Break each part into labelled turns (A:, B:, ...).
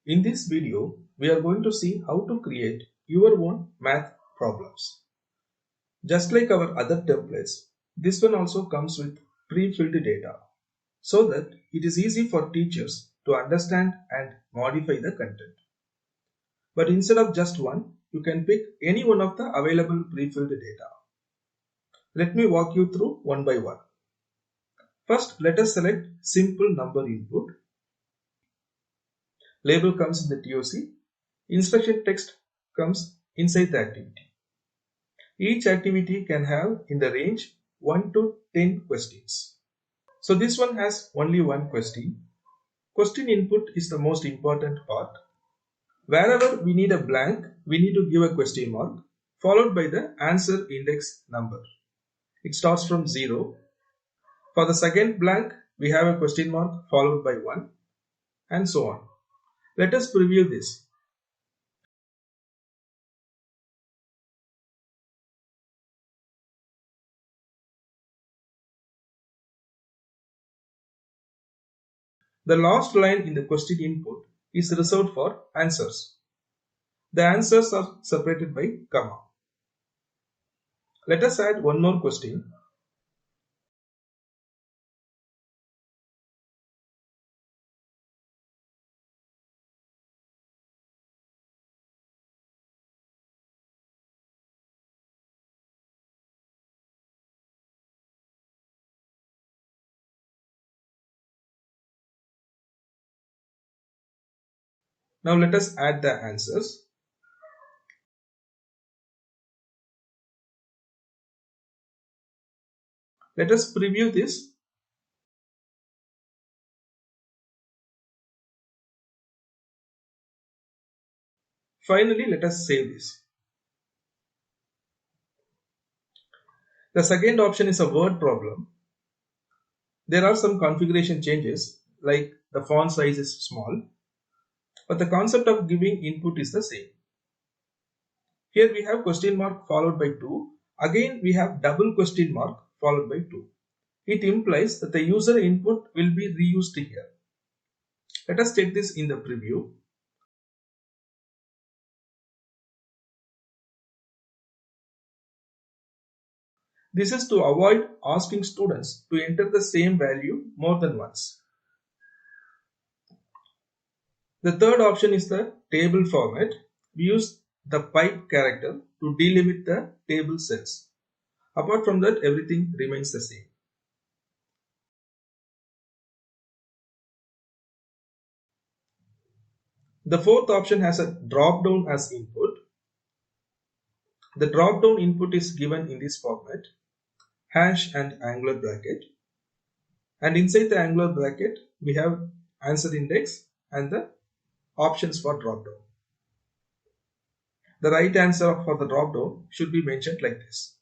A: In this video, we are going to see how to create your own math problems. Just like our other templates, this one also comes with pre-filled data so that it is easy for teachers to understand and modify the content. But instead of just one, you can pick any one of the available pre-filled data. Let me walk you through one by one. First, let us select simple number input. Label comes in the TOC. Instruction text comes inside the activity. Each activity can have in the range 1 to 10 questions. So this one has only one question. Question input is the most important part. Wherever we need a blank, we need to give a question mark followed by the answer index number. It starts from 0. For the second blank, we have a question mark followed by 1 and so on. Let us preview this. The last line in the question input is reserved for answers. The answers are separated by comma. Let us add one more question. Now let us add the answers. Let us preview this. Finally, let us save this. The second option is a word problem. There are some configuration changes, like the font size is small, but the concept of giving input is the same. Here we have question mark followed by 2. Again we have double question mark followed by 2. It implies that the user input will be reused here. Let us check this in the preview. This is to avoid asking students to enter the same value more than once. The third option is the table format. We use the pipe character to delimit the table cells. Apart from that, everything remains the same. The fourth option has a drop down as input. The drop down input is given in this format, hash and angular bracket. And inside the angular bracket, we have answer index and the options for drop down. The right answer for the drop down should be mentioned like this.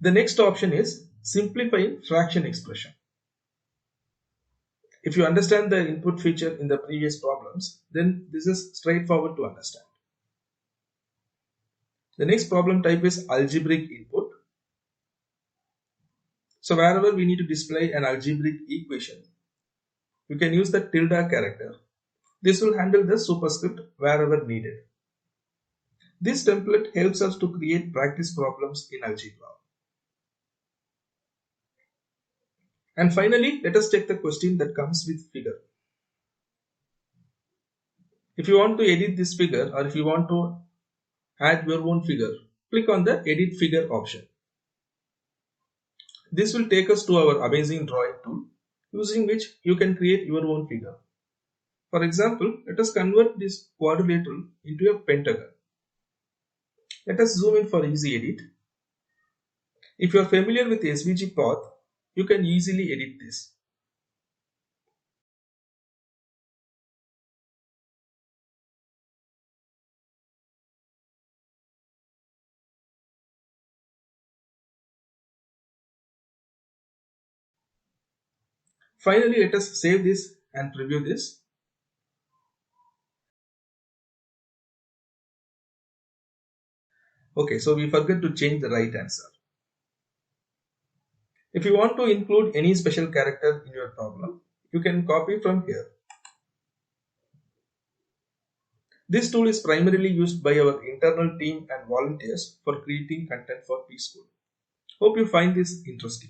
A: The next option is simplifying fraction expression. If you understand the input feature in the previous problems, then this is straightforward to understand. The next problem type is algebraic input. So wherever we need to display an algebraic equation, you can use the tilde character. This will handle the superscript wherever needed. This template helps us to create practice problems in algebra. And finally, let us check the question that comes with figure. If you want to edit this figure or if you want to add your own figure, click on the edit figure option. This will take us to our amazing drawing tool, using which you can create your own figure. For example, let us convert this quadrilateral into a pentagon. Let us zoom in for easy edit. If you are familiar with SVG path, you can easily edit this. Finally, let us save this and preview this. Okay, so we forget to change the right answer. If you want to include any special character in your problem, you can copy from here. This tool is primarily used by our internal team and volunteers for creating content for PSchool. Hope you find this interesting.